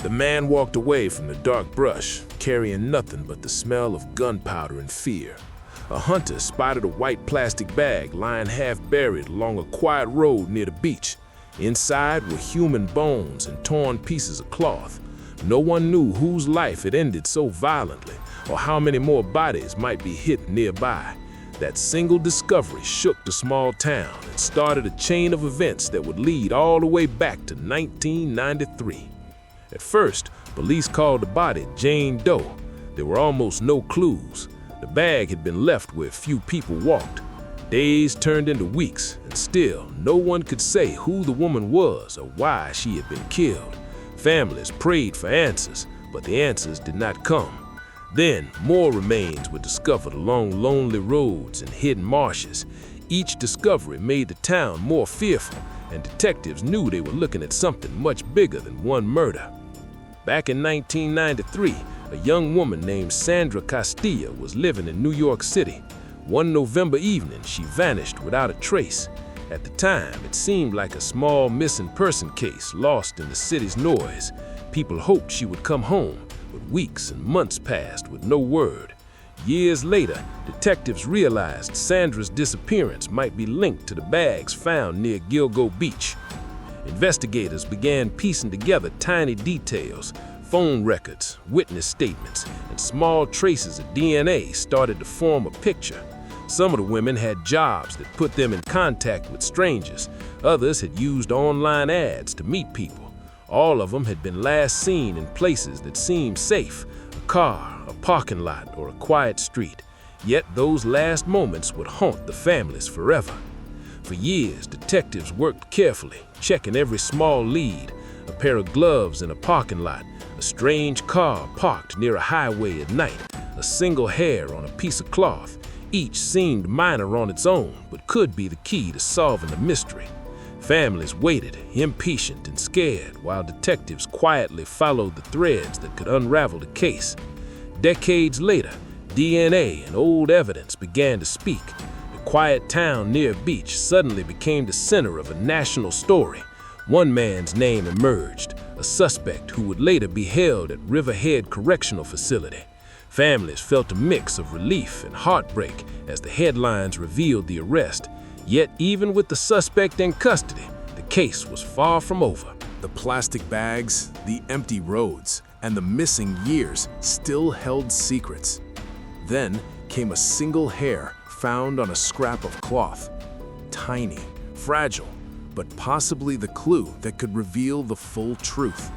The man walked away from the dark brush, carrying nothing but the smell of gunpowder and fear. A hunter spotted a white plastic bag lying half buried along a quiet road near the beach. Inside were human bones and torn pieces of cloth. No one knew whose life had ended so violently or how many more bodies might be hidden nearby. That single discovery shook the small town and started a chain of events that would lead all the way back to 1993. At first, police called the body Jane Doe. There were almost no clues. The bag had been left where few people walked. Days turned into weeks, and still no one could say who the woman was or why she had been killed. Families prayed for answers, but the answers did not come. Then, more remains were discovered along lonely roads and hidden marshes. Each discovery made the town more fearful, and detectives knew they were looking at something much bigger than one murder. Back in 1993, a young woman named Sandra Castilla was living in New York City. One November evening, she vanished without a trace. At the time, it seemed like a small missing person case lost in the city's noise. People hoped she would come home, but weeks and months passed with no word. Years later, detectives realized Sandra's disappearance might be linked to the bags found near Gilgo Beach. Investigators began piecing together tiny details. Phone records, witness statements, and small traces of DNA started to form a picture. Some of the women had jobs that put them in contact with strangers. Others had used online ads to meet people. All of them had been last seen in places that seemed safe: a car, a parking lot, or a quiet street. Yet those last moments would haunt the families forever. For years, detectives worked carefully, checking every small lead: a pair of gloves in a parking lot, a strange car parked near a highway at night, a single hair on a piece of cloth. Each seemed minor on its own, but could be the key to solving the mystery. Families waited, impatient and scared, while detectives quietly followed the threads that could unravel the case. Decades later, DNA and old evidence began to speak. The quiet town near a beach suddenly became the center of a national story. One man's name emerged, a suspect who would later be held at Riverhead Correctional Facility. Families felt a mix of relief and heartbreak as the headlines revealed the arrest. Yet even with the suspect in custody, the case was far from over. The plastic bags, the empty roads, and the missing years still held secrets. Then came a single hair found on a scrap of cloth. Tiny, fragile, but possibly the clue that could reveal the full truth.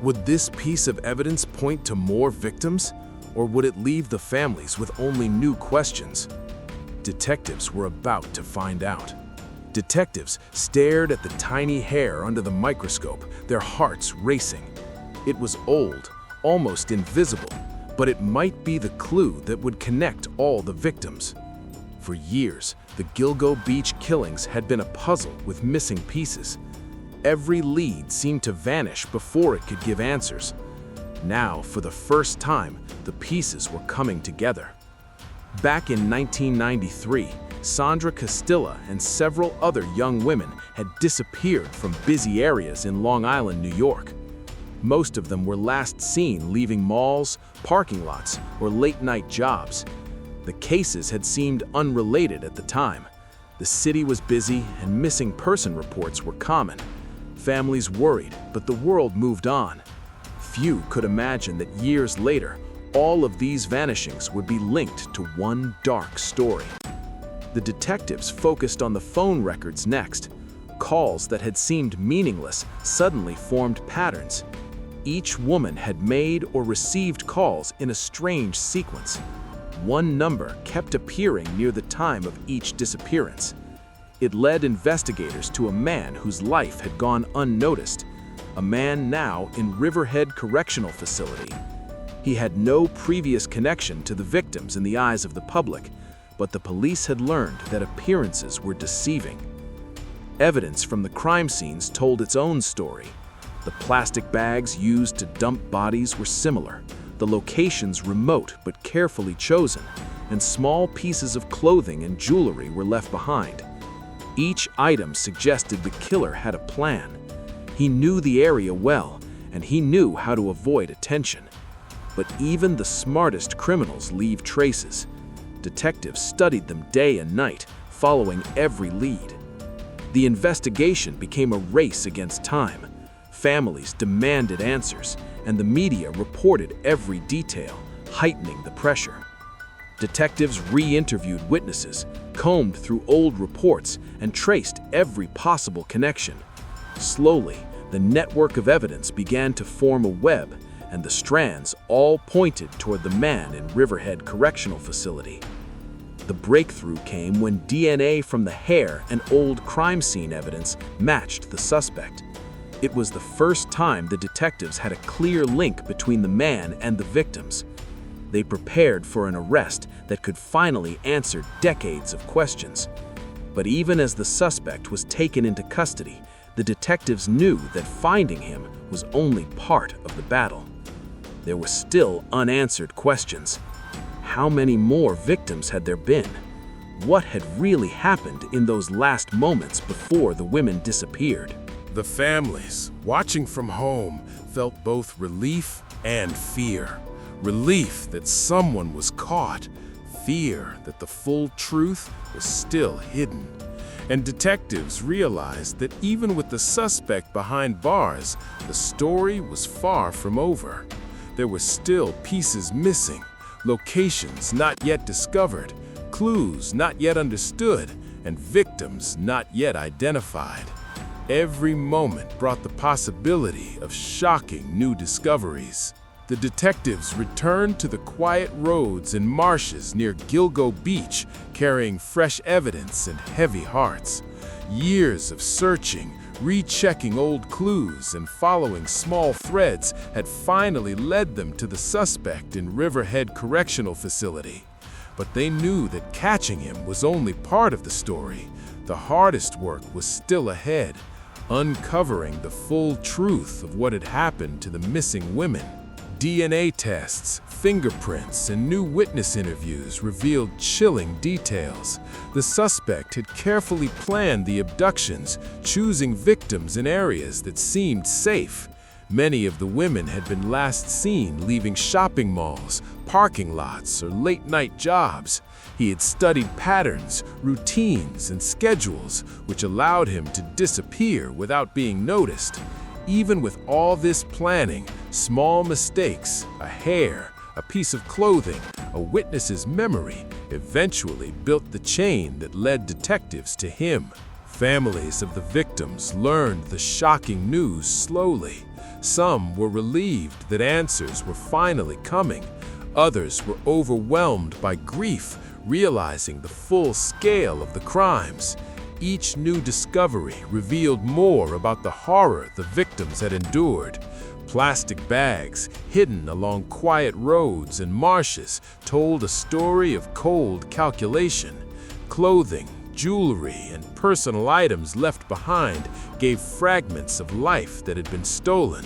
Would this piece of evidence point to more victims, or would it leave the families with only new questions? Detectives were about to find out. Detectives stared at the tiny hair under the microscope, their hearts racing. It was old, almost invisible, but it might be the clue that would connect all the victims. For years, the Gilgo Beach killings had been a puzzle with missing pieces. Every lead seemed to vanish before it could give answers. Now, for the first time, the pieces were coming together. Back in 1993, Sandra Castilla and several other young women had disappeared from busy areas in Long Island, New York. Most of them were last seen leaving malls, parking lots, or late-night jobs. The cases had seemed unrelated at the time. The city was busy and missing person reports were common. Families worried, but the world moved on. Few could imagine that years later, all of these vanishings would be linked to one dark story. The detectives focused on the phone records next. Calls that had seemed meaningless suddenly formed patterns. Each woman had made or received calls in a strange sequence. One number kept appearing near the time of each disappearance. It led investigators to a man whose life had gone unnoticed, a man now in Riverhead Correctional Facility. He had no previous connection to the victims in the eyes of the public, but the police had learned that appearances were deceiving. Evidence from the crime scenes told its own story. The plastic bags used to dump bodies were similar, the locations remote but carefully chosen, and small pieces of clothing and jewelry were left behind. Each item suggested the killer had a plan. He knew the area well, and he knew how to avoid attention. But even the smartest criminals leave traces. Detectives studied them day and night, following every lead. The investigation became a race against time. Families demanded answers, and the media reported every detail, heightening the pressure. Detectives re-interviewed witnesses, combed through old reports, and traced every possible connection. Slowly, the network of evidence began to form a web, and the strands all pointed toward the man in Riverhead Correctional Facility. The breakthrough came when DNA from the hair and old crime scene evidence matched the suspect. It was the first time the detectives had a clear link between the man and the victims. They prepared for an arrest that could finally answer decades of questions. But even as the suspect was taken into custody, the detectives knew that finding him was only part of the battle. There were still unanswered questions. How many more victims had there been? What had really happened in those last moments before the women disappeared? The families, watching from home, felt both relief and fear. Relief that someone was caught, fear that the full truth was still hidden. And detectives realized that even with the suspect behind bars, the story was far from over. There were still pieces missing, locations not yet discovered, clues not yet understood, and victims not yet identified. Every moment brought the possibility of shocking new discoveries. The detectives returned to the quiet roads and marshes near Gilgo Beach, carrying fresh evidence and heavy hearts. Years of searching, rechecking old clues, and following small threads had finally led them to the suspect in Riverhead Correctional Facility. But they knew that catching him was only part of the story. The hardest work was still ahead, uncovering the full truth of what had happened to the missing women. DNA tests, fingerprints, and new witness interviews revealed chilling details. The suspect had carefully planned the abductions, choosing victims in areas that seemed safe. Many of the women had been last seen leaving shopping malls, parking lots, or late-night jobs. He had studied patterns, routines, and schedules, which allowed him to disappear without being noticed. Even with all this planning, small mistakes, a hair, a piece of clothing, a witness's memory, eventually built the chain that led detectives to him. Families of the victims learned the shocking news slowly. Some were relieved that answers were finally coming. Others were overwhelmed by grief, realizing the full scale of the crimes. Each new discovery revealed more about the horror the victims had endured. Plastic bags, hidden along quiet roads and marshes, told a story of cold calculation. Clothing, jewelry, and personal items left behind gave fragments of life that had been stolen.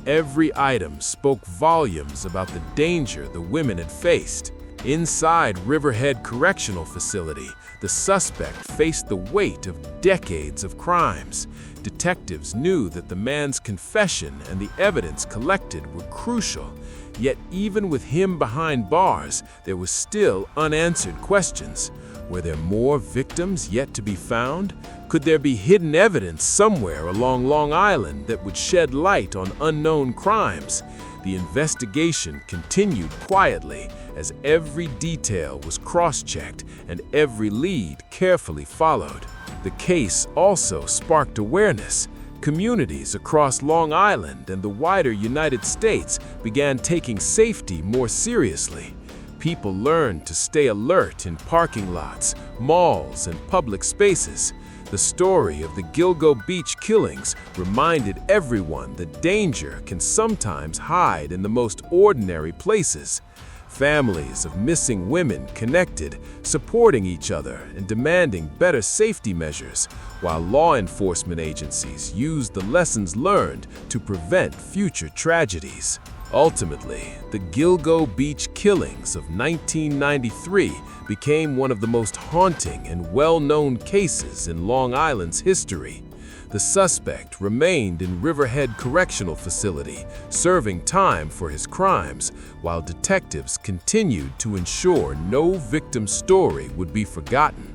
Every item spoke volumes about the danger the women had faced. Inside Riverhead Correctional Facility, the suspect faced the weight of decades of crimes. Detectives knew that the man's confession and the evidence collected were crucial. Yet even with him behind bars, there was still unanswered questions. Were there more victims yet to be found? Could there be hidden evidence somewhere along Long Island that would shed light on unknown crimes? The investigation continued quietly as every detail was cross-checked and every lead carefully followed. The case also sparked awareness. Communities across Long Island and the wider United States began taking safety more seriously. People learned to stay alert in parking lots, malls, and public spaces. The story of the Gilgo Beach killings reminded everyone that danger can sometimes hide in the most ordinary places. Families of missing women connected, supporting each other and demanding better safety measures, while law enforcement agencies used the lessons learned to prevent future tragedies. Ultimately, the Gilgo Beach killings of 1993 became one of the most haunting and well-known cases in Long Island's history. The suspect remained in Riverhead Correctional Facility, serving time for his crimes, while detectives continued to ensure no victim's story would be forgotten.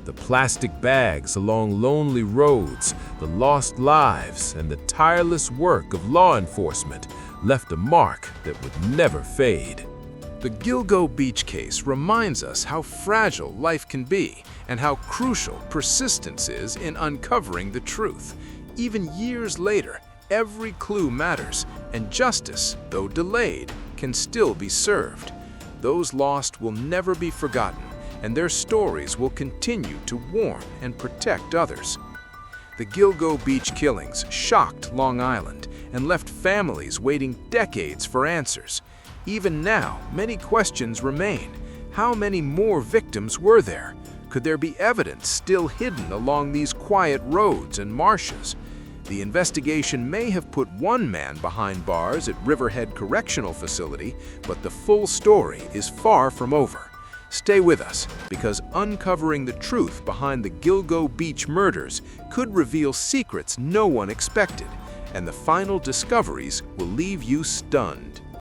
The plastic bags along lonely roads, the lost lives, and the tireless work of law enforcement left a mark that would never fade. The Gilgo Beach case reminds us how fragile life can be and how crucial persistence is in uncovering the truth. Even years later, every clue matters, and justice, though delayed, can still be served. Those lost will never be forgotten, and their stories will continue to warn and protect others. The Gilgo Beach killings shocked Long Island and left families waiting decades for answers. Even now, many questions remain. How many more victims were there? Could there be evidence still hidden along these quiet roads and marshes? The investigation may have put one man behind bars at Riverhead Correctional Facility, but the full story is far from over. Stay with us, because uncovering the truth behind the Gilgo Beach murders could reveal secrets no one expected, and the final discoveries will leave you stunned.